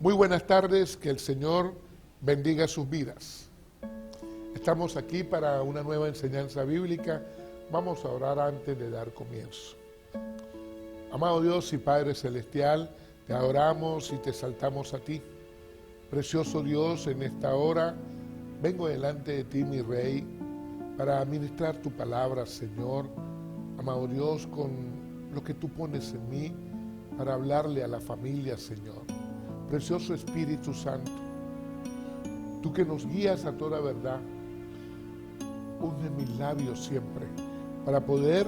Muy buenas tardes, que el Señor bendiga sus vidas. Estamos aquí para una nueva enseñanza bíblica. Vamos a orar antes de dar comienzo. Amado Dios y Padre Celestial, te adoramos y te exaltamos a ti. Precioso Dios, en esta hora vengo delante de ti, mi Rey, para ministrar tu palabra, Señor. Amado Dios, con lo que tú pones en mí, para hablarle a la familia, Señor. Precioso Espíritu Santo, tú que nos guías a toda verdad, une mis labios siempre para poder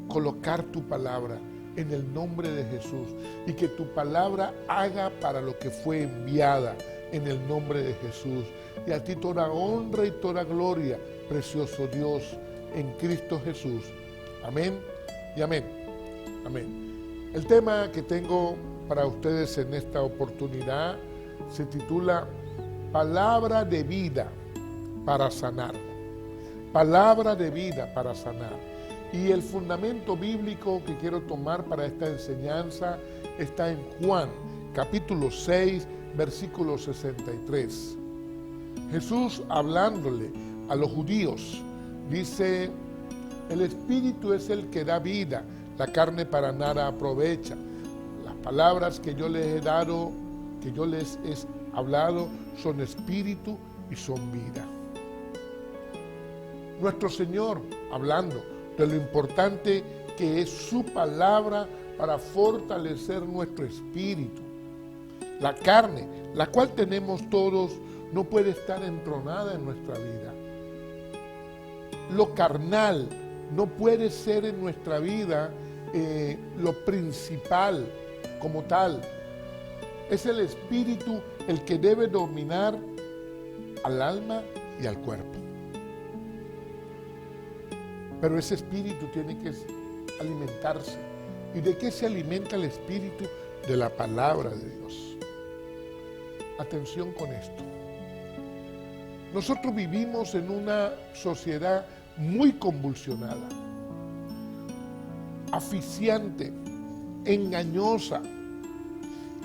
colocar tu palabra en el nombre de Jesús y que tu palabra haga para lo que fue enviada en el nombre de Jesús. Y a ti toda honra y toda gloria, precioso Dios, en Cristo Jesús. Amén y amén. Amén. El tema que tengo para ustedes en esta oportunidad se titula Palabra de vida para sanar. Palabra de vida para sanar. Y el fundamento bíblico que quiero tomar para esta enseñanza está en Juan, capítulo 6, versículo 63. Jesús, hablándole a los judíos, dice: el Espíritu es el que da vida, la carne para nada aprovecha. Las palabras que yo les he dado, que yo les he hablado, son espíritu y son vida. Nuestro Señor, hablando de lo importante que es su palabra para fortalecer nuestro espíritu. La carne, la cual tenemos todos, no puede estar entronada en nuestra vida. Lo carnal no puede ser en nuestra vida lo principal como tal. Es el espíritu el que debe dominar al alma y al cuerpo. Pero ese espíritu tiene que alimentarse. ¿Y de qué se alimenta el espíritu? De la palabra de Dios. Atención con esto. Nosotros vivimos en una sociedad muy convulsionada, asfixiante, engañosa,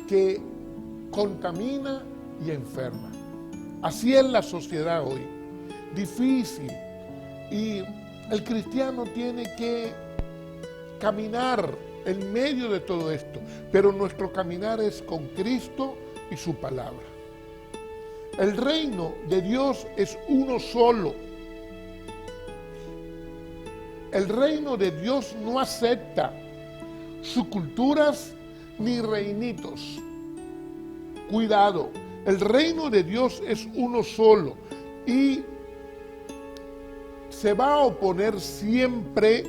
que contamina y enferma. Así es la sociedad hoy, difícil, y el cristiano tiene que caminar en medio de todo esto, pero nuestro caminar es con Cristo y su palabra. El reino de Dios es uno solo. El reino de Dios no acepta subculturas ni reinitos. Cuidado, el reino de Dios es uno solo y se va a oponer siempre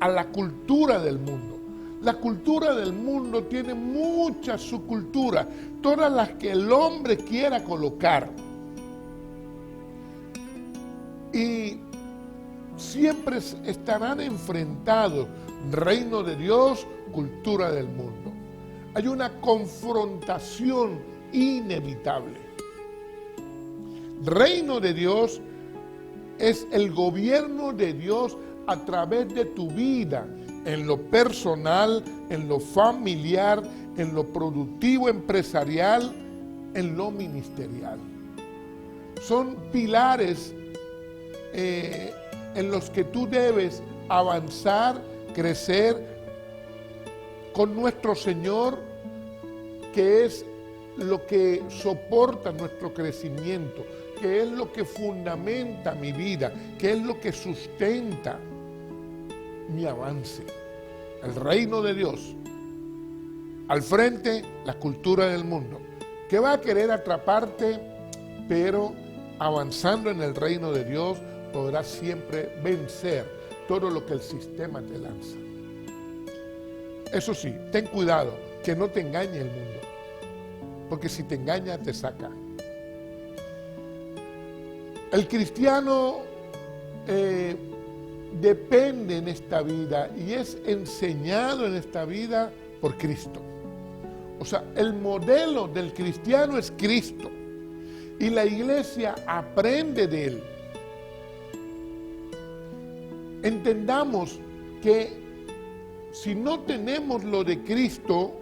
a la cultura del mundo. La cultura del mundo tiene muchas subculturas, todas las que el hombre quiera colocar. Y siempre estarán enfrentados reino de Dios, cultura del mundo. Hay una confrontación inevitable. Reino de Dios es el gobierno de Dios a través de tu vida, en lo personal, en lo familiar, en lo productivo empresarial, en lo ministerial. Son pilares en los que tú debes avanzar, crecer con nuestro Señor, que es lo que soporta nuestro crecimiento, que es lo que fundamenta mi vida, que es lo que sustenta mi avance. El reino de Dios. Al frente, la cultura del mundo, que va a querer atraparte, pero avanzando en el reino de Dios, podrás siempre vencer todo lo que el sistema te lanza. Eso sí, ten cuidado, que no te engañe el mundo, porque si te engaña, te saca. El cristiano depende en esta vida y es enseñado en esta vida por Cristo. O sea, el modelo del cristiano es Cristo y la iglesia aprende de él. Entendamos que si no tenemos lo de Cristo,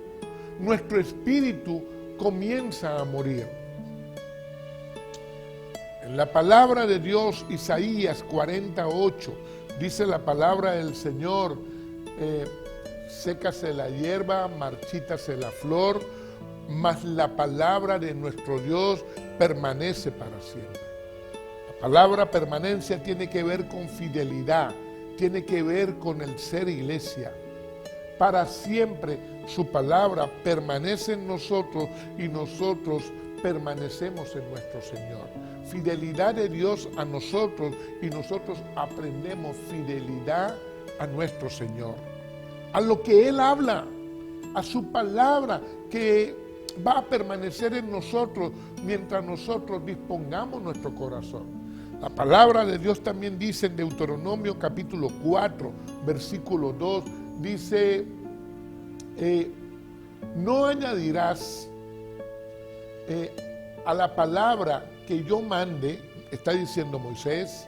nuestro espíritu comienza a morir. En la palabra de Dios, Isaías 48, dice la palabra del Señor, sécase la hierba, marchítase la flor, mas la palabra de nuestro Dios permanece para siempre. La palabra permanencia tiene que ver con fidelidad, tiene que ver con el ser iglesia. Para siempre su palabra permanece en nosotros y nosotros permanecemos en nuestro Señor. Fidelidad de Dios a nosotros y nosotros aprendemos fidelidad a nuestro Señor. A lo que Él habla, a su palabra que va a permanecer en nosotros mientras nosotros dispongamos nuestro corazón. La palabra de Dios también dice en Deuteronomio capítulo 4, versículo 2, dice, no añadirás a la palabra que yo mande, está diciendo Moisés,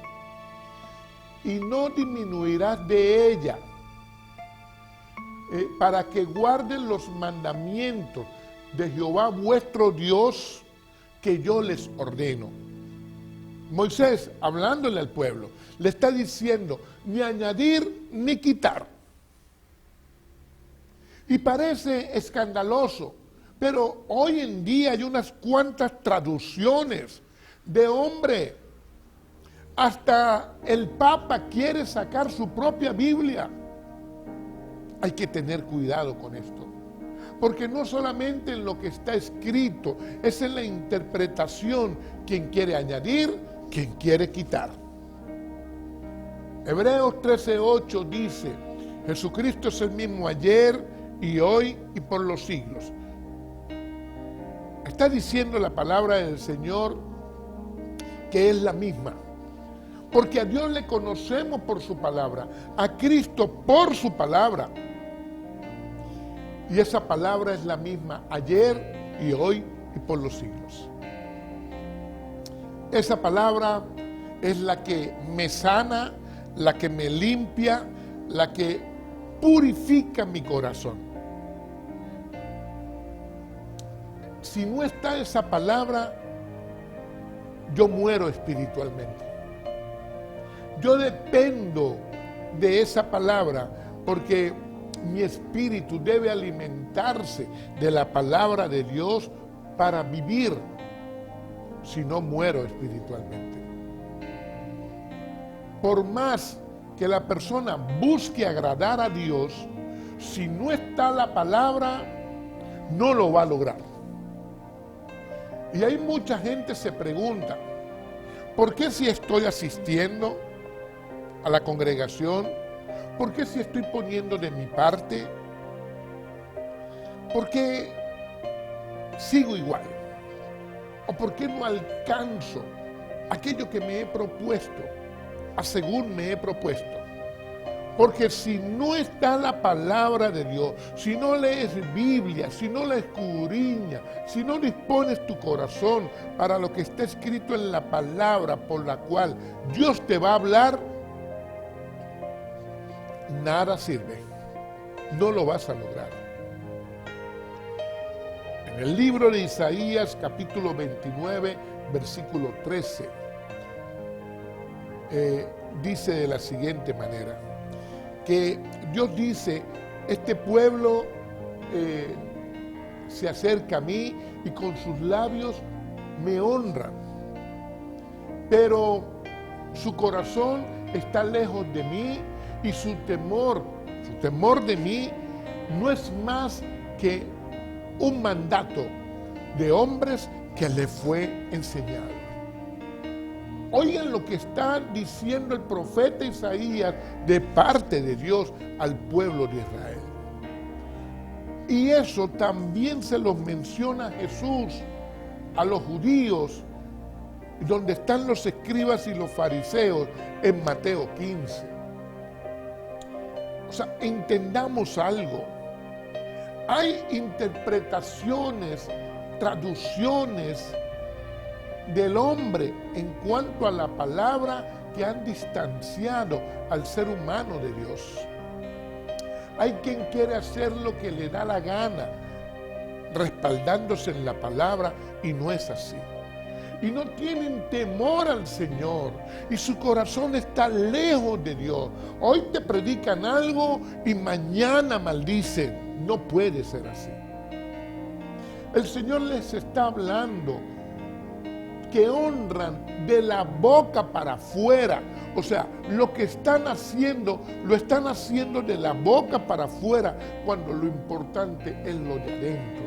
y no disminuirás de ella, para que guarden los mandamientos de Jehová vuestro Dios que yo les ordeno. Moisés, hablándole al pueblo, le está diciendo, ni añadir ni quitar. Y parece escandaloso, pero hoy en día hay unas cuantas traducciones de hombre. Hasta el Papa quiere sacar su propia Biblia. Hay que tener cuidado con esto, porque no solamente en lo que está escrito, es en la interpretación quien quiere añadir, quien quiere quitar. Hebreos 13:8 dice, Jesucristo es el mismo ayer y hoy y por los siglos. Está diciendo la palabra del Señor que es la misma, porque a Dios le conocemos por su palabra, a Cristo por su palabra. Y esa palabra es la misma ayer y hoy y por los siglos. Esa palabra es la que me sana, la que me limpia, la que purifica mi corazón. Si no está esa palabra, yo muero espiritualmente. Yo dependo de esa palabra porque mi espíritu debe alimentarse de la palabra de Dios para vivir. Si no, muero espiritualmente. Por más que la persona busque agradar a Dios, si no está la palabra, no lo va a lograr. Y hay mucha gente se pregunta, ¿por qué si estoy asistiendo a la congregación? ¿Por qué si estoy poniendo de mi parte? ¿Por qué sigo igual? ¿O por qué no alcanzo aquello que me he propuesto, a según me he propuesto? Porque si no está la palabra de Dios, si no lees Biblia, si no la escudriñas, si no dispones tu corazón para lo que está escrito en la palabra por la cual Dios te va a hablar, nada sirve. No lo vas a lograr. En el libro de Isaías, capítulo 29, versículo 13, dice de la siguiente manera, que Dios dice, este pueblo se acerca a mí y con sus labios me honran, pero su corazón está lejos de mí y su temor de mí no es más que un mandato de hombres que le fue enseñado. Oigan lo que está diciendo el profeta Isaías de parte de Dios al pueblo de Israel. Y eso también se los menciona Jesús a los judíos, donde están los escribas y los fariseos en Mateo 15. O sea, entendamos algo. Hay interpretaciones, traducciones del hombre en cuanto a la palabra que han distanciado al ser humano de Dios. Hay quien quiere hacer lo que le da la gana respaldándose en la palabra, y no es así. Y no tienen temor al Señor, y su corazón está lejos de Dios. Hoy te predican algo y mañana maldicen. No puede ser así. El Señor les está hablando que honran de la boca para afuera. O sea, lo que están haciendo, lo están haciendo de la boca para afuera, cuando lo importante es lo de adentro.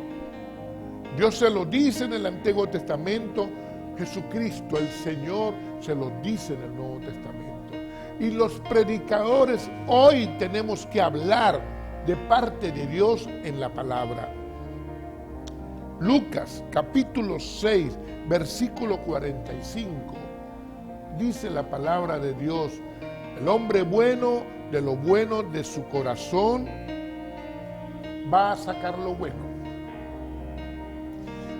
Dios se lo dice en el Antiguo Testamento, Jesucristo, el Señor, se lo dice en el Nuevo Testamento. Y los predicadores hoy tenemos que hablar de parte de Dios en la palabra. Lucas capítulo 6, versículo 45, dice la palabra de Dios: el hombre bueno, de lo bueno de su corazón, va a sacar lo bueno.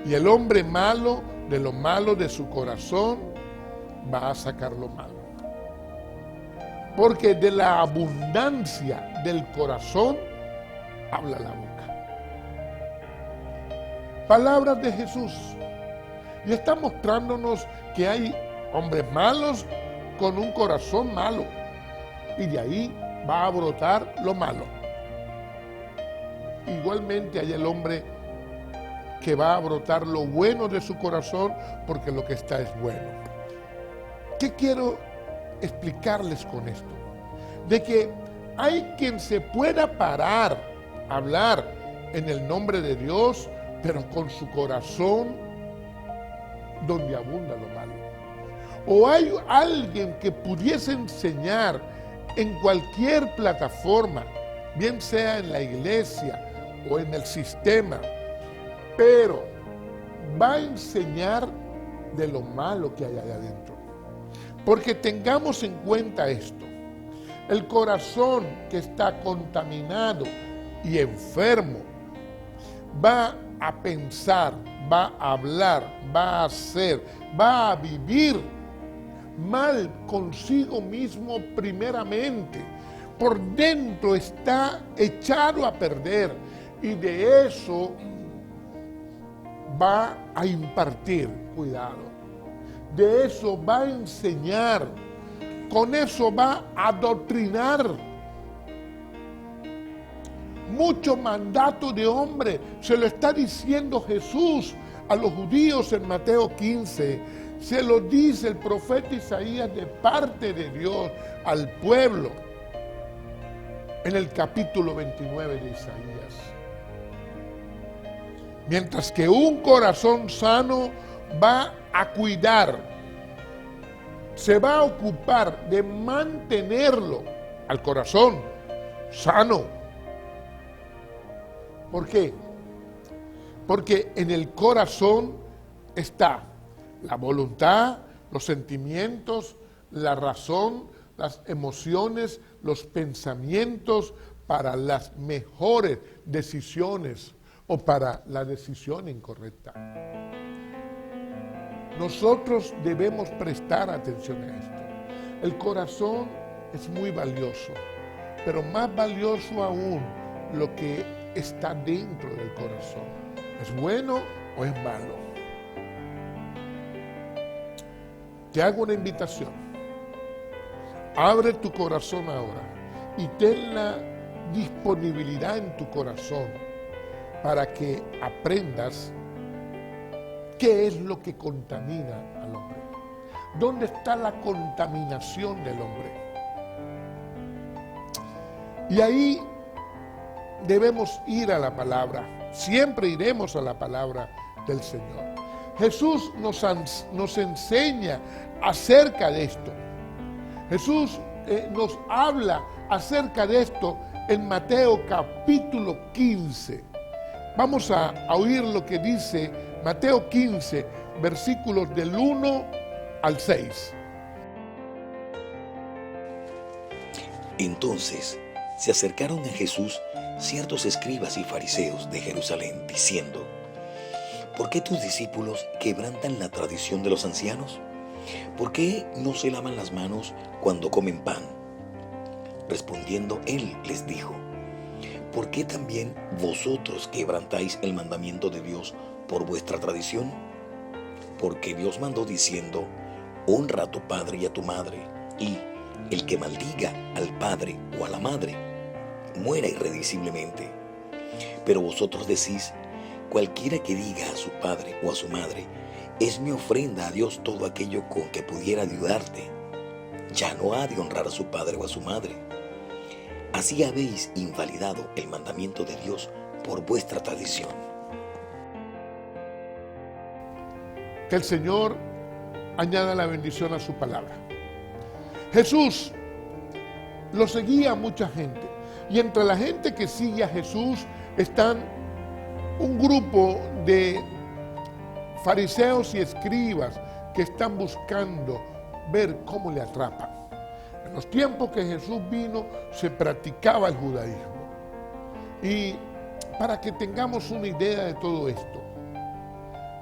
Y el hombre malo, de lo malo de su corazón, va a sacar lo malo. Porque de la abundancia del corazón habla la boca. Palabras de Jesús. Y está mostrándonos que hay hombres malos con un corazón malo. Y de ahí va a brotar lo malo. Igualmente hay el hombre que va a brotar lo bueno de su corazón, porque lo que está es bueno. ¿Qué quiero explicarles con esto? De que hay quien se pueda parar a hablar en el nombre de Dios, pero con su corazón donde abunda lo malo. O hay alguien que pudiese enseñar en cualquier plataforma, bien sea en la iglesia o en el sistema, pero va a enseñar de lo malo que hay allá adentro. Porque tengamos en cuenta esto: el corazón que está contaminado y enfermo va a pensar, va a hablar, va a hacer, va a vivir mal consigo mismo primeramente. Por dentro está echado a perder, y de eso va a impartir, cuidado, de eso va a enseñar, con eso va a adoctrinar. Mucho mandato de hombre se lo está diciendo Jesús a los judíos en Mateo 15. Se lo dice el profeta Isaías de parte de Dios al pueblo en el capítulo 29 de Isaías. Mientras que un corazón sano va a cuidar, se va a ocupar de mantenerlo al corazón sano. ¿Por qué? Porque en el corazón está la voluntad, los sentimientos, la razón, las emociones, los pensamientos para las mejores decisiones o para la decisión incorrecta. Nosotros debemos prestar atención a esto. El corazón es muy valioso, pero más valioso aún lo que está dentro del corazón. ¿Es bueno o es malo? Te hago una invitación. Abre tu corazón ahora y ten la disponibilidad en tu corazón para que aprendas qué es lo que contamina al hombre. ¿Dónde está la contaminación del hombre? Y ahí debemos ir a la palabra. Siempre iremos a la palabra del Señor. Jesús nos enseña acerca de esto. Jesús nos habla acerca de esto en Mateo capítulo 15. Vamos a oír lo que dice Mateo 15, versículos del 1 al 6. Entonces se acercaron a Jesús ciertos escribas y fariseos de Jerusalén, diciendo: ¿por qué tus discípulos quebrantan la tradición de los ancianos? ¿Por qué no se lavan las manos cuando comen pan? Respondiendo él les dijo: ¿por qué también vosotros quebrantáis el mandamiento de Dios por vuestra tradición? Porque Dios mandó diciendo, honra a tu padre y a tu madre, y el que maldiga al padre o a la madre, muera irremisiblemente. Pero vosotros decís, cualquiera que diga a su padre o a su madre, es mi ofrenda a Dios todo aquello con que pudiera ayudarte, ya no ha de honrar a su padre o a su madre. Así habéis invalidado el mandamiento de Dios por vuestra tradición. Que el Señor añada la bendición a su palabra. Jesús lo seguía mucha gente, y entre la gente que sigue a Jesús están un grupo de fariseos y escribas que están buscando ver cómo le atrapan. En los tiempos que Jesús vino se practicaba el judaísmo. Y para que tengamos una idea de todo esto,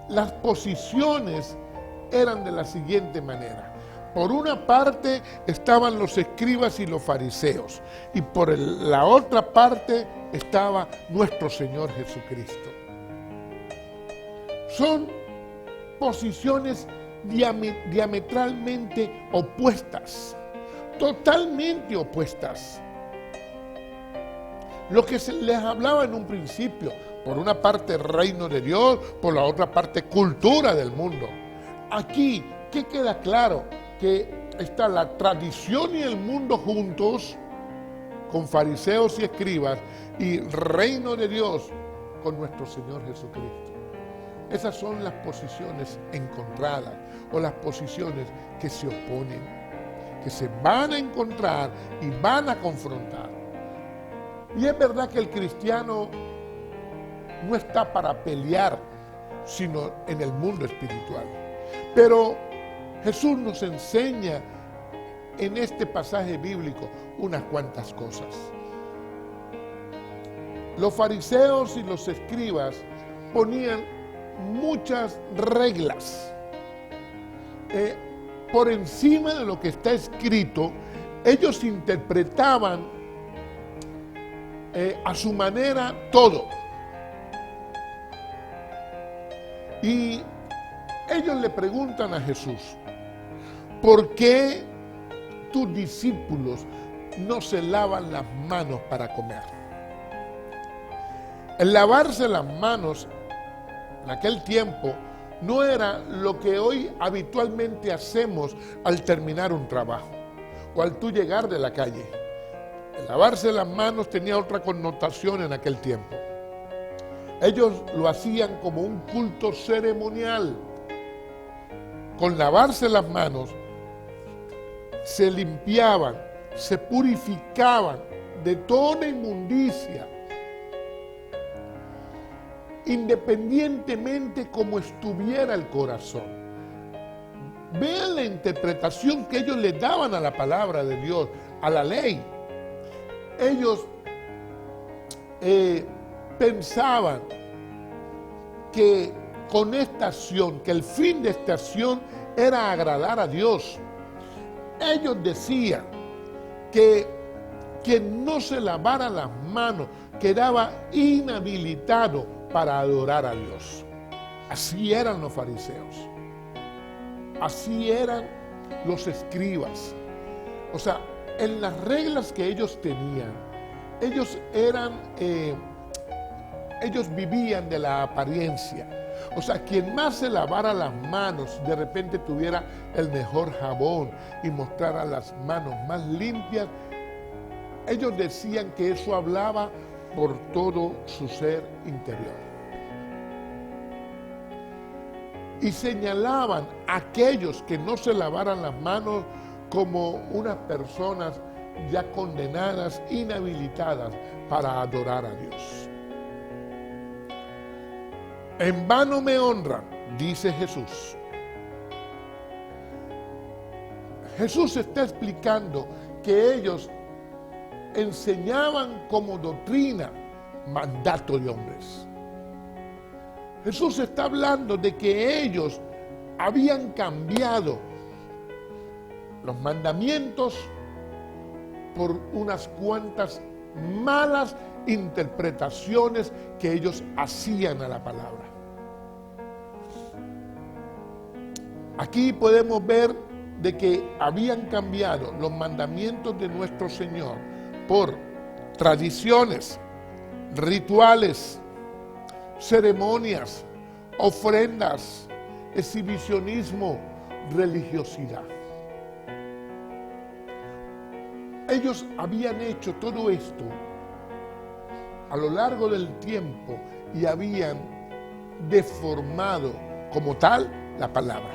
las posiciones eran de la siguiente manera. Por una parte estaban los escribas y los fariseos, y por la otra parte estaba nuestro Señor Jesucristo. Son posiciones diametralmente opuestas, totalmente opuestas. Lo que se les hablaba en un principio, por una parte reino de Dios, por la otra parte cultura del mundo. Aquí, ¿qué queda claro? Que está la tradición y el mundo juntos, con fariseos y escribas, y reino de Dios con nuestro Señor Jesucristo. Esas son las posiciones encontradas, o las posiciones que se oponen, que se van a encontrar y van a confrontar. Y es verdad que el cristiano no está para pelear, sino en el mundo espiritual. Pero Jesús nos enseña en este pasaje bíblico unas cuantas cosas. Los fariseos y los escribas ponían muchas reglas. Por encima de lo que está escrito, ellos interpretaban a su manera todo. Y ellos le preguntan a Jesús, ¿por qué tus discípulos no se lavan las manos para comer? El lavarse las manos en aquel tiempo no era lo que hoy habitualmente hacemos al terminar un trabajo o al tú llegar de la calle. El lavarse las manos tenía otra connotación en aquel tiempo. Ellos lo hacían como un culto ceremonial. Con lavarse las manos se limpiaban, se purificaban de toda inmundicia, independientemente como estuviera el corazón. Vean la interpretación que ellos le daban a la palabra de Dios, a la ley. Ellos pensaban que con esta acción, que el fin de esta acción era agradar a Dios. Ellos decían que quien no se lavara las manos quedaba inhabilitado para adorar a Dios. Así eran los fariseos. Así eran los escribas. O sea, en las reglas que ellos tenían, ellos vivían de la apariencia. O sea, quien más se lavara las manos, de repente tuviera el mejor jabón y mostrara las manos más limpias, ellos decían que eso hablaba por todo su ser interior. Y señalaban a aquellos que no se lavaran las manos como unas personas ya condenadas, inhabilitadas para adorar a Dios. En vano me honran, dice Jesús. Jesús está explicando que ellos enseñaban como doctrina mandato de hombres. Jesús está hablando de que ellos habían cambiado los mandamientos por unas cuantas malas interpretaciones que ellos hacían a la palabra. Aquí podemos ver de que habían cambiado los mandamientos de nuestro Señor por tradiciones, rituales, ceremonias, ofrendas, exhibicionismo, religiosidad. Ellos habían hecho todo esto a lo largo del tiempo y habían deformado como tal la palabra.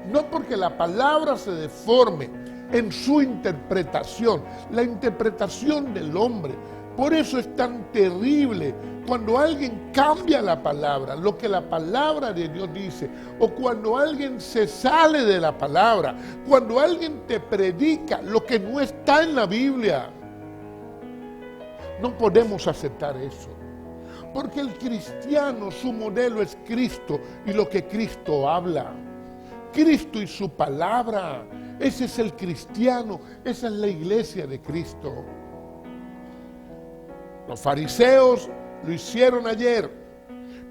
No porque la palabra se deforme en su interpretación, la interpretación del hombre. Por eso es tan terrible cuando alguien cambia la palabra, lo que la palabra de Dios dice, o cuando alguien se sale de la palabra, cuando alguien te predica lo que no está en la Biblia. No podemos aceptar eso, porque el cristiano, su modelo es Cristo y lo que Cristo habla. Cristo y su palabra, ese es el cristiano, esa es la iglesia de Cristo. Los fariseos lo hicieron ayer,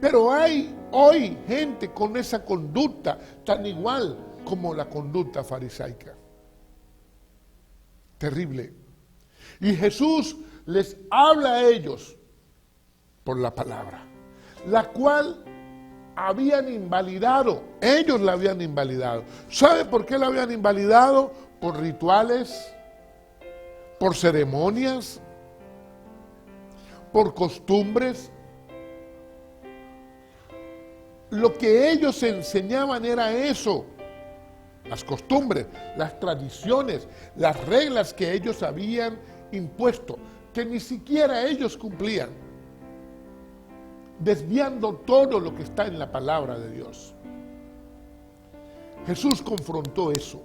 pero hay hoy gente con esa conducta tan igual como la conducta farisaica. Terrible. Y Jesús les habla a ellos por la palabra, la cual habían invalidado, ellos la habían invalidado. ¿Sabe por qué la habían invalidado? Por rituales, por ceremonias, por costumbres. Lo que ellos enseñaban era eso, las costumbres, las tradiciones, las reglas que ellos habían impuesto, que ni siquiera ellos cumplían, desviando todo lo que está en la palabra de Dios. Jesús confrontó eso.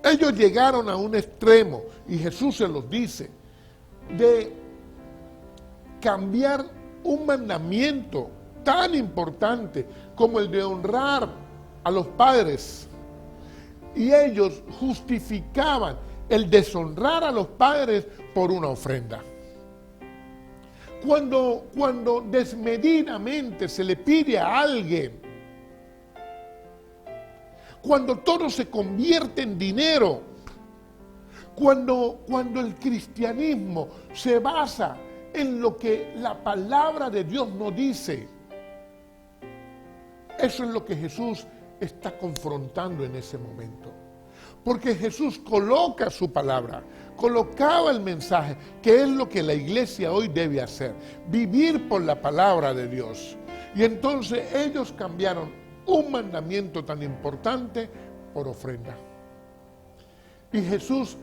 Ellos llegaron a un extremo, y Jesús se los dice, de cambiar un mandamiento tan importante como el de honrar a los padres. Y ellos justificaban el deshonrar a los padres por una ofrenda. Cuando desmedidamente se le pide a alguien, cuando todo se convierte en dinero, cuando el cristianismo se basa en lo que la palabra de Dios nos dice, eso es lo que Jesús está confrontando en ese momento. Porque Jesús coloca su palabra, colocaba el mensaje, que es lo que la iglesia hoy debe hacer, vivir por la palabra de Dios. Y entonces ellos cambiaron un mandamiento tan importante por ofrenda. Y Jesús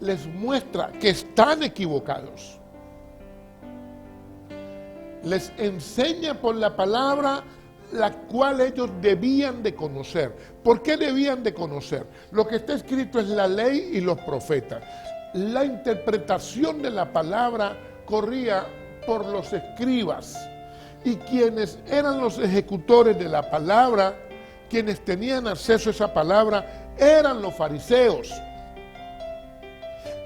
les muestra que están equivocados. Les enseña por la palabra la cual ellos debían de conocer. ¿Por qué debían de conocer? Lo que está escrito es la ley y los profetas. La interpretación de la palabra corría por los escribas, y quienes eran los ejecutores de la palabra, quienes tenían acceso a esa palabra, eran los fariseos.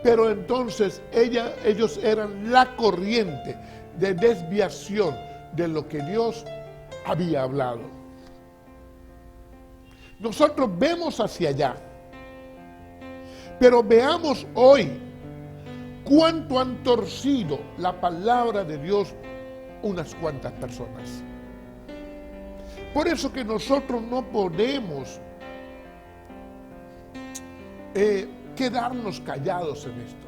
Pero entonces ellos eran la corriente de desviación de lo que Dios había hablado. Nosotros vemos hacia allá, pero veamos hoy cuánto han torcido la palabra de Dios unas cuantas personas. Por eso que nosotros no podemos quedarnos callados en esto.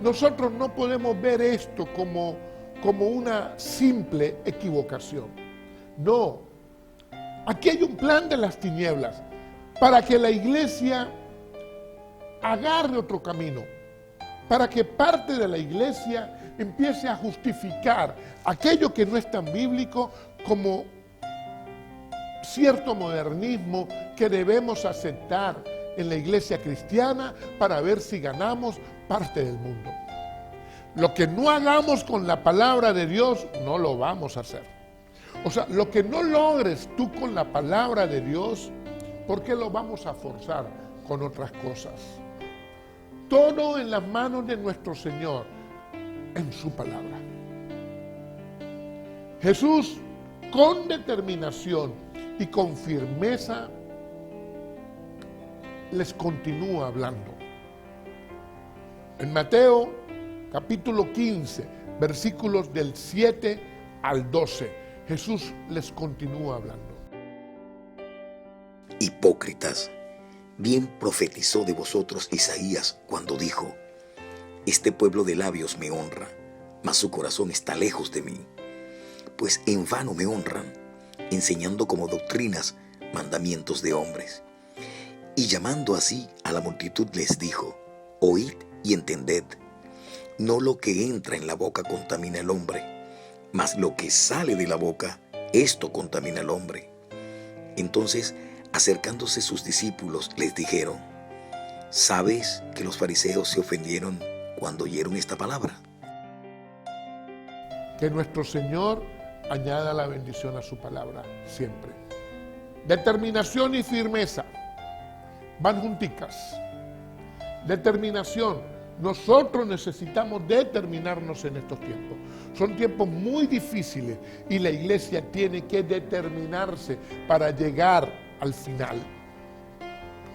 Nosotros no podemos ver esto como una simple equivocación. No, aquí hay un plan de las tinieblas para que la iglesia agarre otro camino, para que parte de la iglesia empiece a justificar aquello que no es tan bíblico como cierto modernismo que debemos aceptar en la iglesia cristiana para ver si ganamos parte del mundo. Lo que no hagamos con la palabra de Dios, no lo vamos a hacer. O sea, lo que no logres tú con la palabra de Dios, ¿por qué lo vamos a forzar con otras cosas? todo en las manos de nuestro Señor, en su palabra. Jesús, con determinación y con firmeza, les continúa hablando. En Mateo capítulo 15, versículos del 7 al 12, Jesús les continúa hablando. Hipócritas, bien profetizó de vosotros Isaías cuando dijo: este pueblo de labios me honra, mas su corazón está lejos de mí. Pues en vano me honran, enseñando como doctrinas mandamientos de hombres. Y llamando así a la multitud les dijo: oíd y entended. No lo que entra en la boca contamina al hombre, mas lo que sale de la boca, esto contamina al hombre. Entonces, acercándose sus discípulos, les dijeron: ¿sabes que los fariseos se ofendieron cuando oyeron esta palabra? Que nuestro Señor añada la bendición a su palabra siempre. Determinación y firmeza van junticas. Determinación. Nosotros necesitamos determinarnos en estos tiempos. Son tiempos muy difíciles y la iglesia tiene que determinarse para llegar al final.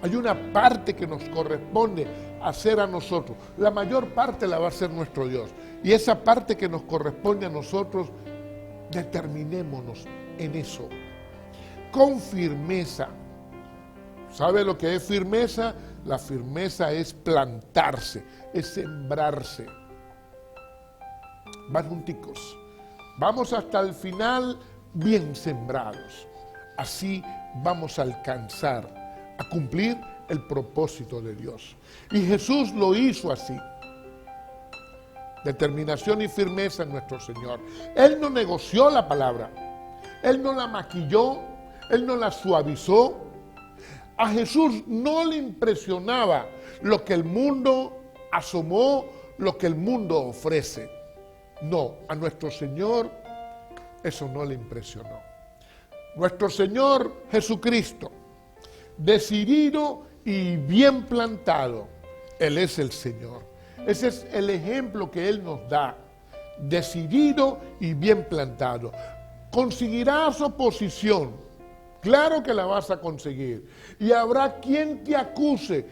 Hay una parte que nos corresponde hacer a nosotros. La mayor parte la va a hacer nuestro Dios. Y esa parte que nos corresponde a nosotros, determinémonos en eso. Con firmeza. ¿Sabe lo que es firmeza? La firmeza es plantarse, es sembrarse. Van junticos. Vamos hasta el final bien sembrados. Así vamos a alcanzar, a cumplir el propósito de Dios. Y Jesús lo hizo así. Determinación y firmeza en nuestro Señor. Él no negoció la palabra. Él no la maquilló. Él no la suavizó. A Jesús no le impresionaba lo que el mundo asomó, lo que el mundo ofrece. No, a nuestro Señor eso no le impresionó. Nuestro Señor Jesucristo, decidido y bien plantado, Él es el Señor. Ese es el ejemplo que Él nos da. Decidido y bien plantado. Conseguirás oposición. Claro que la vas a conseguir. Y habrá quien te acuse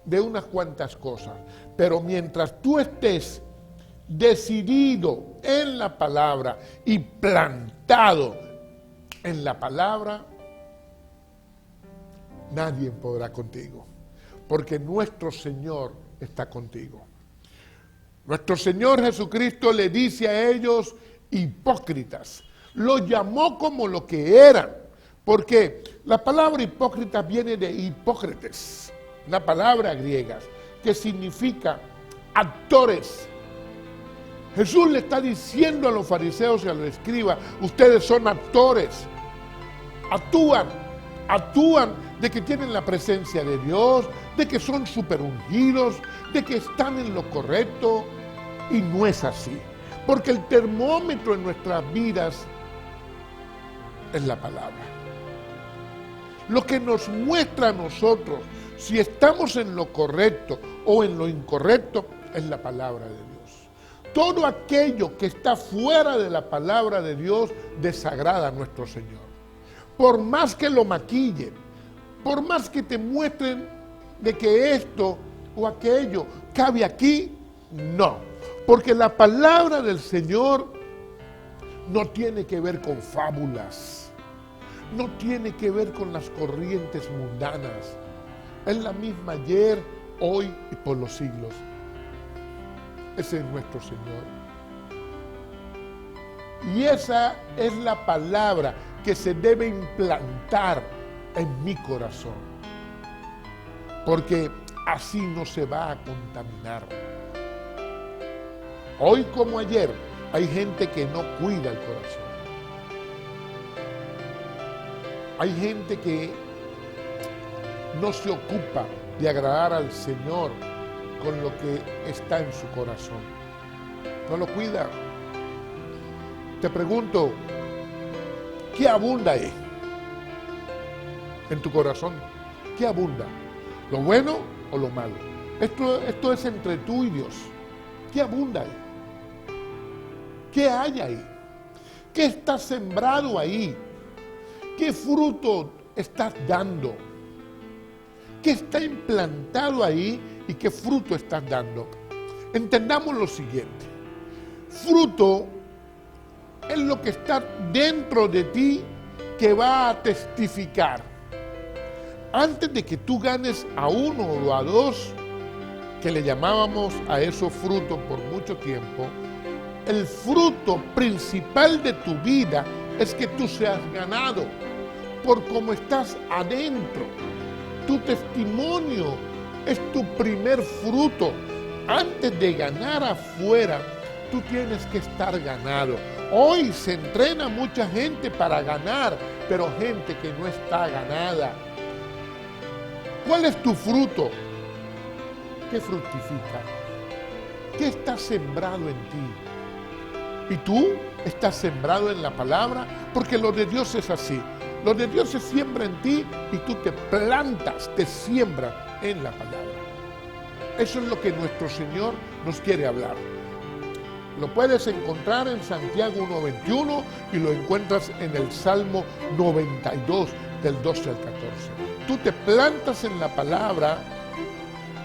de unas cuantas cosas. Pero mientras tú estés decidido en la palabra y plantado en la palabra, nadie podrá contigo. Porque nuestro Señor está contigo. Nuestro Señor Jesucristo le dice a ellos hipócritas. Los llamó como lo que eran. Porque la palabra hipócrita viene de hipócrates, una palabra griega que significa actores. Jesús le está diciendo a los fariseos y a los escribas: ustedes son actores, actúan de que tienen la presencia de Dios, de que son super ungidos, de que están en lo correcto, y no es así. Porque el termómetro en nuestras vidas es la palabra. Lo que nos muestra a nosotros si estamos en lo correcto o en lo incorrecto es la palabra de Dios. Todo aquello que está fuera de la palabra de Dios desagrada a nuestro Señor. Por más que lo maquillen, por más que te muestren de que esto o aquello cabe aquí, no. Porque la palabra del Señor no tiene que ver con fábulas. No tiene que ver con las corrientes mundanas. Es la misma ayer, hoy y por los siglos. Ese es nuestro Señor. Y esa es la palabra que se debe implantar en mi corazón. Porque así no se va a contaminar. Hoy como ayer hay gente que no cuida el corazón. Hay gente que no se ocupa de agradar al Señor con lo que está en su corazón. No lo cuida. Te pregunto, ¿qué abunda ahí en tu corazón? ¿Qué abunda? ¿Lo bueno o lo malo? Esto es entre tú y Dios. ¿Qué abunda ahí? ¿Qué hay ahí? ¿Qué está sembrado ahí? ¿Qué fruto estás dando? ¿Qué está implantado ahí y qué fruto estás dando? Entendamos lo siguiente. Fruto es lo que está dentro de ti que va a testificar. Antes de que tú ganes a uno o a dos, que le llamábamos a esos frutos por mucho tiempo, el fruto principal de tu vida es que tú seas ganado por cómo estás adentro. Tu testimonio es tu primer fruto. Antes de ganar afuera, tú tienes que estar ganado. Hoy se entrena mucha gente para ganar, pero gente que no está ganada. ¿Cuál es tu fruto? ¿Qué fructifica? ¿Qué está sembrado en ti? ¿Y tú estás sembrado en la palabra? Porque lo de Dios es así. Lo de Dios se siembra en ti y tú te plantas, te siembra en la palabra. Eso es lo que nuestro Señor nos quiere hablar. Lo puedes encontrar en Santiago 1:21 y lo encuentras en el Salmo 92 del 12 al 14. Tú te plantas en la palabra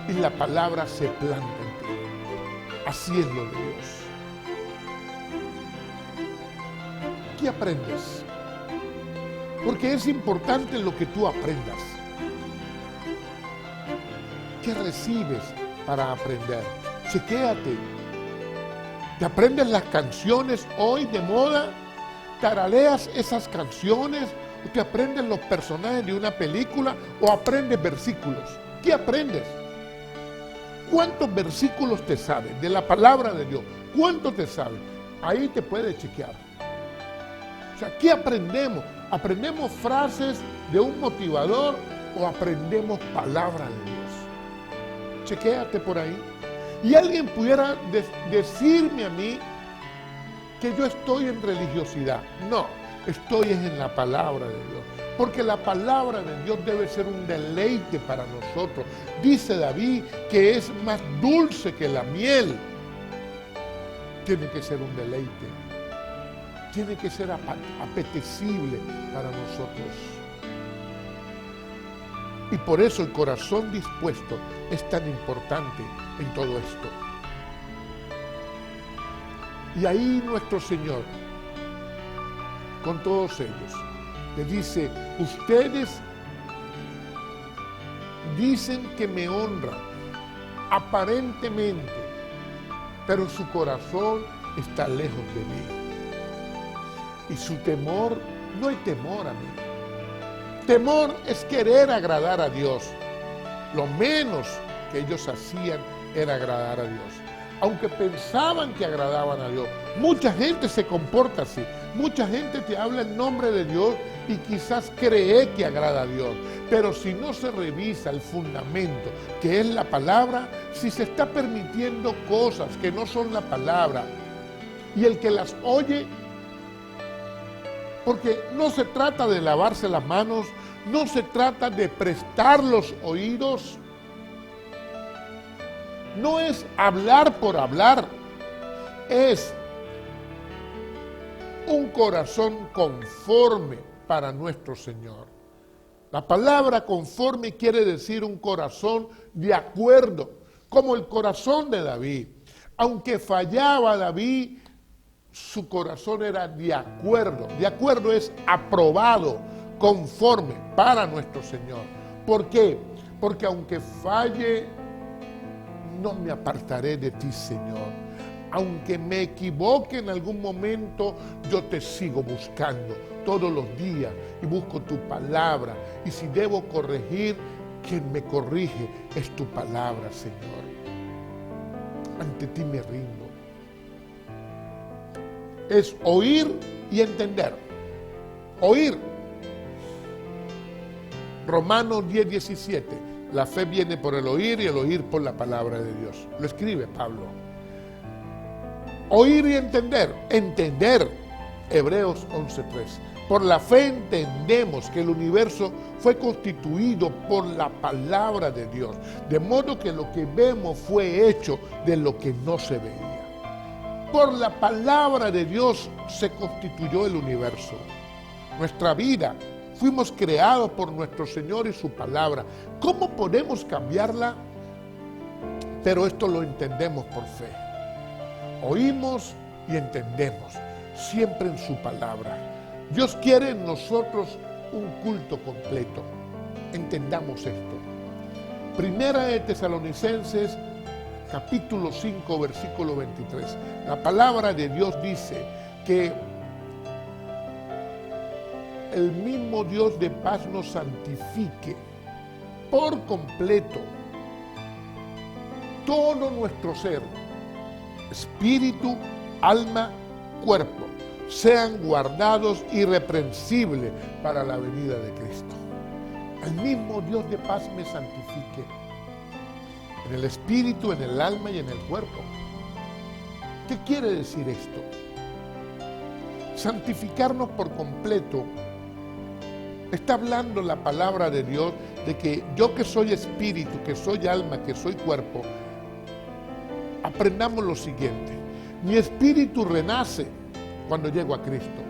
y la palabra se planta en ti. Así es lo de Dios. ¿Qué aprendes? Porque es importante lo que tú aprendas. ¿Qué recibes para aprender? Chequéate. ¿Te aprendes las canciones hoy de moda? ¿Taraleas esas canciones? ¿O te aprendes los personajes de una película? ¿O aprendes versículos? ¿Qué aprendes? ¿Cuántos versículos te sabes de la palabra de Dios? ¿Cuántos te sabes? Ahí te puedes chequear. O sea, ¿qué aprendemos? ¿Aprendemos frases de un motivador o aprendemos palabra de Dios? Chequéate por ahí. Y alguien pudiera decirme a mí que yo estoy en religiosidad. No, estoy en la palabra de Dios. Porque la palabra de Dios debe ser un deleite para nosotros. Dice David que es más dulce que la miel. Tiene que ser un deleite. Tiene que ser apetecible para nosotros. Y por eso el corazón dispuesto es tan importante en todo esto. Y ahí nuestro Señor, con todos ellos, le dice: ustedes dicen que me honran, aparentemente, pero su corazón está lejos de mí. Y su temor, no hay temor a mí. Temor es querer agradar a Dios. Lo menos que ellos hacían era agradar a Dios. Aunque pensaban que agradaban a Dios. Mucha gente se comporta así. Mucha gente te habla en nombre de Dios y quizás cree que agrada a Dios. Pero si no se revisa el fundamento, que es la palabra, si se está permitiendo cosas que no son la palabra, y el que las oye, porque no se trata de lavarse las manos, no se trata de prestar los oídos, no es hablar por hablar, es un corazón conforme para nuestro Señor. La palabra conforme quiere decir un corazón de acuerdo, como el corazón de David. Aunque fallaba David, su corazón era de acuerdo. De acuerdo es aprobado, conforme para nuestro Señor. ¿Por qué? Porque aunque falle, no me apartaré de ti, Señor. Aunque me equivoque en algún momento, yo te sigo buscando todos los días y busco tu palabra. Y si debo corregir, quien me corrige es tu palabra, Señor. Ante ti me rindo. Es oír y entender. Oír. Romanos 10:17. La fe viene por el oír y el oír por la palabra de Dios. Lo escribe Pablo. Oír y entender. Entender. Hebreos 11:3. Por la fe entendemos que el universo fue constituido por la palabra de Dios, de modo que lo que vemos fue hecho de lo que no se veía. Por la palabra de Dios se constituyó el universo. Nuestra vida, fuimos creados por nuestro Señor y su palabra. ¿Cómo podemos cambiarla? Pero esto lo entendemos por fe. Oímos y entendemos, siempre en su palabra. Dios quiere en nosotros un culto completo. Entendamos esto. Primera de Tesalonicenses, capítulo 5, versículo 23. La palabra de Dios dice que el mismo Dios de paz nos santifique por completo todo nuestro ser, espíritu, alma, cuerpo, sean guardados irreprensibles para la venida de Cristo. El mismo Dios de paz me santifique en el espíritu, en el alma y en el cuerpo. ¿Qué quiere decir esto? Santificarnos por completo. Está hablando la palabra de Dios de que yo, que soy espíritu, que soy alma, que soy cuerpo, aprendamos lo siguiente. Mi espíritu renace cuando llego a Cristo.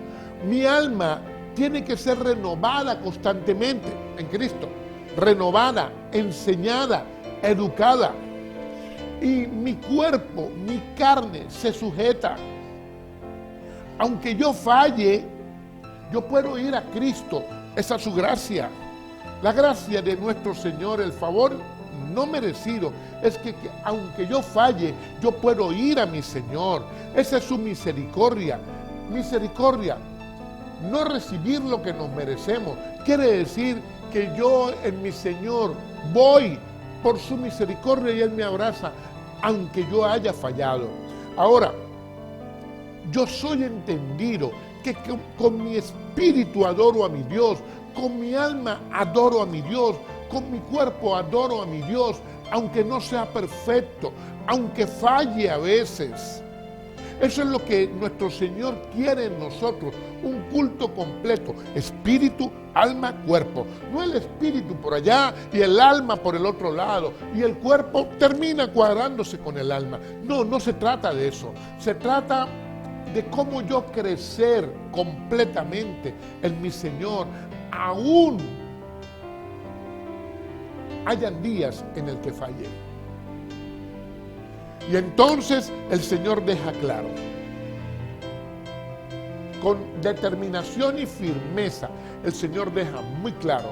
Mi alma tiene que ser renovada constantemente en Cristo. Renovada, enseñada, educada. Y mi cuerpo, mi carne se sujeta. Aunque yo falle, yo puedo ir a Cristo. Esa es su gracia. La gracia de nuestro Señor, el favor no merecido, es que aunque yo falle, yo puedo ir a mi Señor. Esa es su misericordia. Misericordia, no recibir lo que nos merecemos. Quiere decir que yo en mi Señor voy por su misericordia y Él me abraza, aunque yo haya fallado. Ahora, yo soy entendido que con mi espíritu adoro a mi Dios, con mi alma adoro a mi Dios, con mi cuerpo adoro a mi Dios, aunque no sea perfecto, aunque falle a veces. Eso es lo que nuestro Señor quiere en nosotros, un culto completo, espíritu, alma, cuerpo. No el espíritu por allá y el alma por el otro lado, y el cuerpo termina cuadrándose con el alma. No, no se trata de eso. Se trata de cómo yo crecer completamente en mi Señor, aún hayan días en el que fallé. Y entonces el Señor deja claro, con determinación y firmeza, el Señor deja muy claro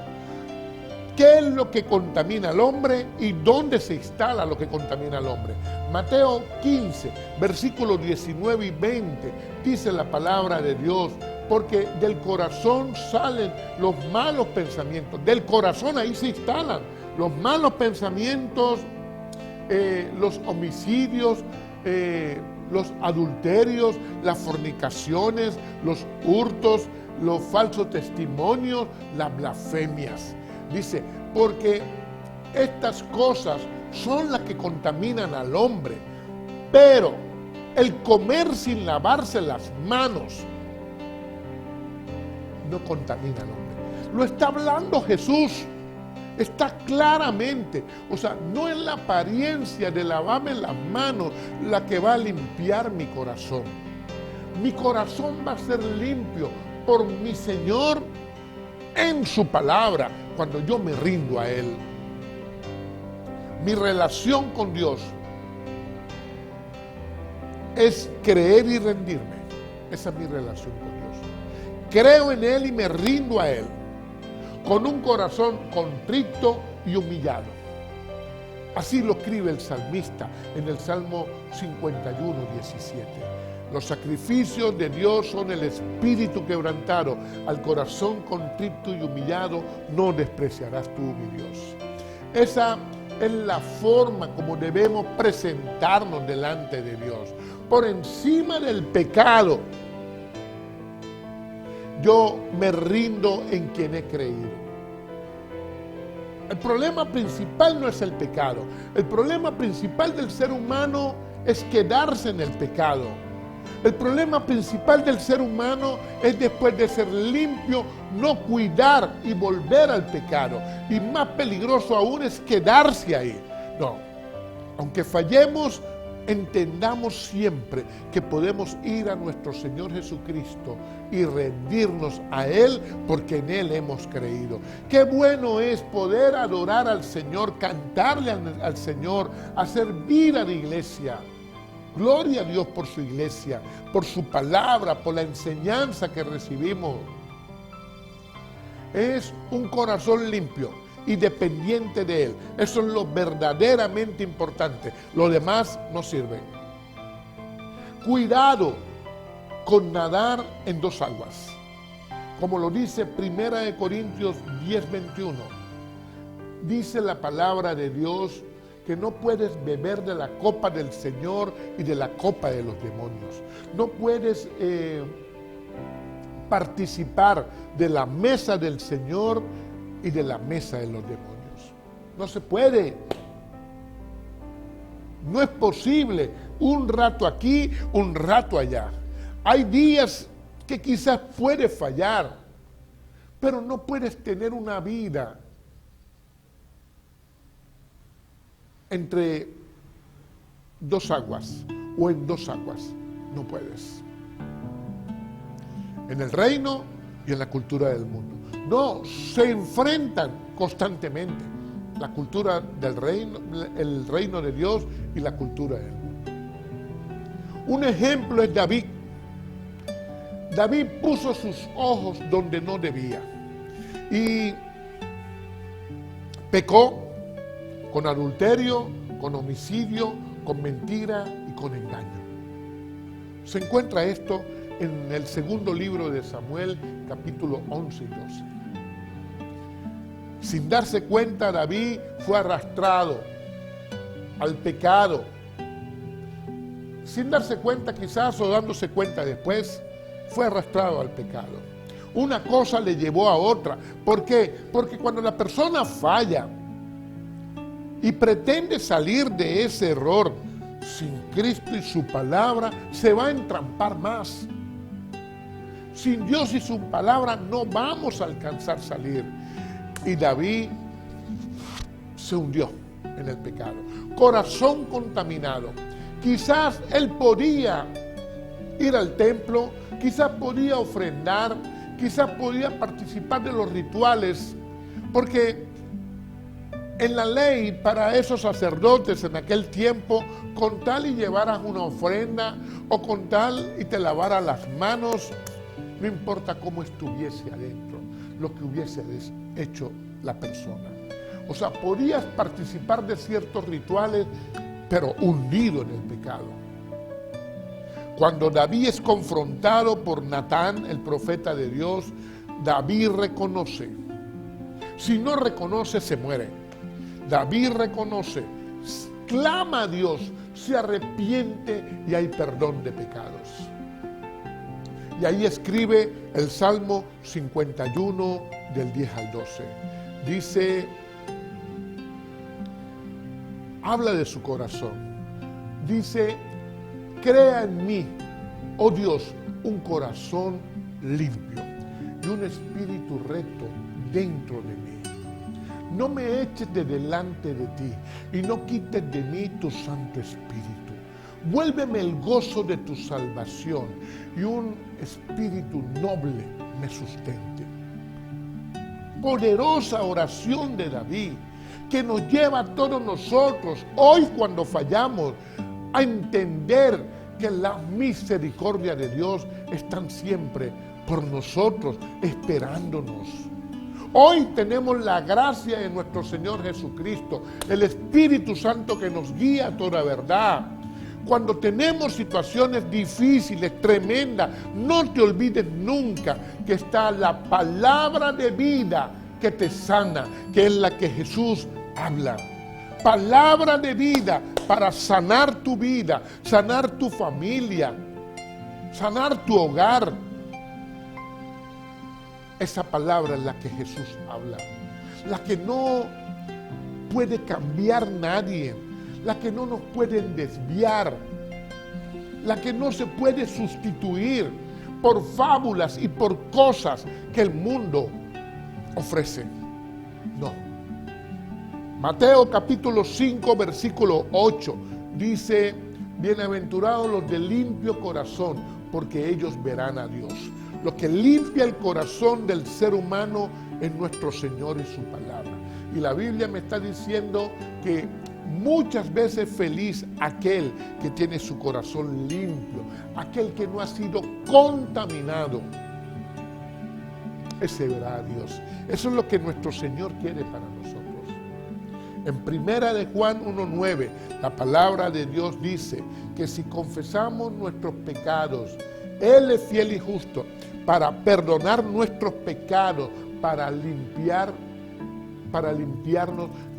qué es lo que contamina al hombre y dónde se instala lo que contamina al hombre. Mateo 15, versículos 19 y 20, dice la palabra de Dios, porque del corazón salen los malos pensamientos. Del corazón ahí se instalan los malos pensamientos, los homicidios, los adulterios, las fornicaciones, los hurtos, los falsos testimonios, las blasfemias. Dice, porque estas cosas son las que contaminan al hombre, pero el comer sin lavarse las manos no contamina al hombre. Lo está hablando Jesús. Está claramente, o sea, no es la apariencia de lavarme las manos la que va a limpiar mi corazón. Mi corazón va a ser limpio por mi Señor en su palabra, cuando yo me rindo a Él. Mi relación con Dios es creer y rendirme. Esa es mi relación con Dios. Creo en Él y me rindo a Él, con un corazón contrito y humillado. Así lo escribe el salmista en el Salmo 51, 17. Los sacrificios de Dios son el espíritu quebrantado. Al corazón contrito y humillado no despreciarás tú, mi Dios. Esa es la forma como debemos presentarnos delante de Dios. Por encima del pecado, yo me rindo en quien he creído. El problema principal no es el pecado. El problema principal del ser humano es quedarse en el pecado. El problema principal del ser humano es, después de ser limpio, no cuidar y volver al pecado. Y más peligroso aún es quedarse ahí. No, aunque fallemos, entendamos siempre que podemos ir a nuestro Señor Jesucristo y rendirnos a Él, porque en Él hemos creído. Qué bueno es poder adorar al Señor, cantarle al Señor, hacer vida de iglesia. Gloria a Dios por su iglesia, por su palabra, por la enseñanza que recibimos. Es un corazón limpio y dependiente de Él. Eso es lo verdaderamente importante. Lo demás no sirve. Cuidado con nadar en dos aguas. Como lo dice 1 Corintios 10:21. Dice la palabra de Dios que no puedes beber de la copa del Señor y de la copa de los demonios. No puedes participar de la mesa del Señor y de la mesa de los demonios. No se puede. No es posible. Un rato aquí, un rato allá. Hay días que quizás puedes fallar, pero no puedes tener una vida entre dos aguas o en dos aguas. No puedes. En el reino y en la cultura del mundo. No, se enfrentan constantemente la cultura del reino, el reino de Dios y la cultura del mundo. Un ejemplo es David. David puso sus ojos donde no debía y pecó con adulterio, con homicidio, con mentira y con engaño. Se encuentra esto en el segundo libro de Samuel, capítulo 11 y 12. Sin darse cuenta, David fue arrastrado al pecado. Sin darse cuenta quizás, o dándose cuenta después, fue arrastrado al pecado. Una cosa le llevó a otra. ¿Por qué? Porque cuando la persona falla y pretende salir de ese error sin Cristo y su palabra, se va a entrampar más. Sin Dios y su palabra no vamos a alcanzar salir. Y David se hundió en el pecado. Corazón contaminado. Quizás él podía ir al templo, quizás podía ofrendar, quizás podía participar de los rituales, porque en la ley para esos sacerdotes en aquel tiempo, con tal y llevaras una ofrenda o con tal y te lavaras las manos, no importa cómo estuviese adentro, lo que hubiese hecho la persona. O sea, podías participar de ciertos rituales, pero hundido en el pecado. Cuando David es confrontado por Natán, el profeta de Dios, David reconoce. Si no reconoce, se muere. David reconoce, clama a Dios, se arrepiente y hay perdón de pecados. Y ahí escribe el Salmo 51 del 10 al 12. Dice, habla de su corazón. Dice, crea en mí, oh Dios, un corazón limpio y un espíritu recto dentro de mí. No me eches de delante de ti y no quites de mí tu Santo Espíritu. Vuélveme el gozo de tu salvación y un espíritu noble me sustente. Poderosa oración de David que nos lleva a todos nosotros, hoy cuando fallamos, a entender que las misericordias de Dios están siempre por nosotros, esperándonos. Hoy tenemos la gracia de nuestro Señor Jesucristo, el Espíritu Santo que nos guía a toda verdad. Cuando tenemos situaciones difíciles, tremendas, no te olvides nunca que está la palabra de vida que te sana, que es la que Jesús habla. Palabra de vida para sanar tu vida, sanar tu familia, sanar tu hogar. Esa palabra es la que Jesús habla, la que no puede cambiar nadie, la que no nos pueden desviar, la que no se puede sustituir por fábulas y por cosas que el mundo ofrece. No. Mateo capítulo 5, versículo 8 dice: bienaventurados los de limpio corazón, porque ellos verán a Dios. Lo que limpia el corazón del ser humano es nuestro Señor y su palabra. Y la Biblia me está diciendo que muchas veces feliz aquel que tiene su corazón limpio, aquel que no ha sido contaminado. Ese verá a Dios. Eso es lo que nuestro Señor quiere para nosotros. En primera de Juan 1:9, la palabra de Dios dice que si confesamos nuestros pecados, Él es fiel y justo para perdonar nuestros pecados, para limpiarnos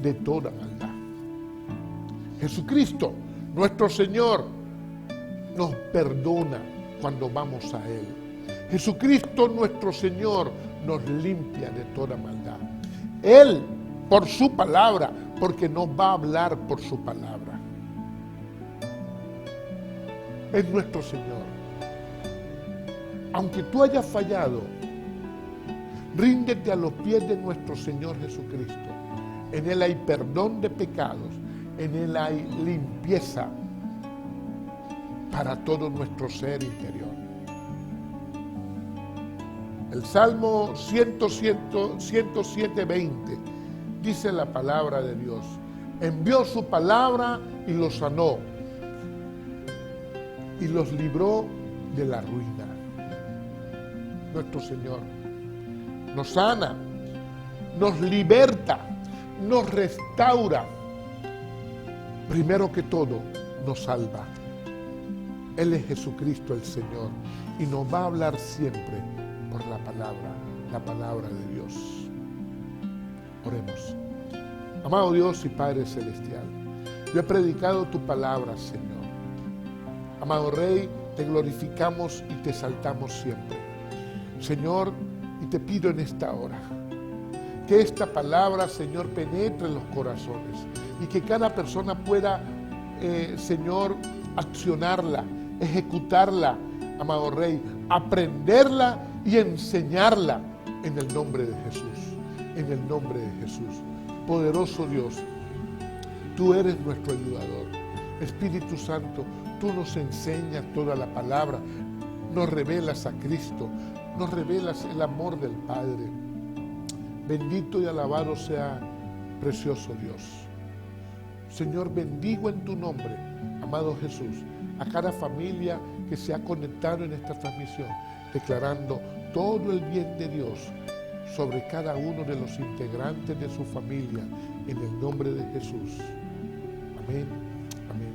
de toda maldad. Jesucristo, nuestro Señor, nos perdona cuando vamos a Él. Jesucristo, nuestro Señor, nos limpia de toda maldad. Él, por su palabra, porque nos va a hablar por su palabra. Es nuestro Señor. Aunque tú hayas fallado, ríndete a los pies de nuestro Señor Jesucristo. En Él hay perdón de pecados, en Él hay limpieza para todo nuestro ser interior. El Salmo 107:20 dice la palabra de Dios: envió su palabra y los sanó y los libró de la ruina. Nuestro Señor nos sana, nos liberta, nos restaura. Primero que todo, nos salva. Él es Jesucristo el Señor y nos va a hablar siempre por la palabra de Dios. Oremos. Amado Dios y Padre Celestial, yo he predicado tu palabra, Señor. Amado Rey, te glorificamos y te exaltamos siempre. Señor, y te pido en esta hora que esta palabra, Señor, penetre en los corazones y que cada persona pueda, Señor, accionarla, ejecutarla, amado Rey, aprenderla y enseñarla en el nombre de Jesús. En el nombre de Jesús. Poderoso Dios, tú eres nuestro ayudador. Espíritu Santo, tú nos enseñas toda la palabra, nos revelas a Cristo, nos revelas el amor del Padre. Bendito y alabado sea precioso Dios. Señor, bendigo en tu nombre, amado Jesús, a cada familia que se ha conectado en esta transmisión, declarando todo el bien de Dios sobre cada uno de los integrantes de su familia, en el nombre de Jesús. Amén, amén.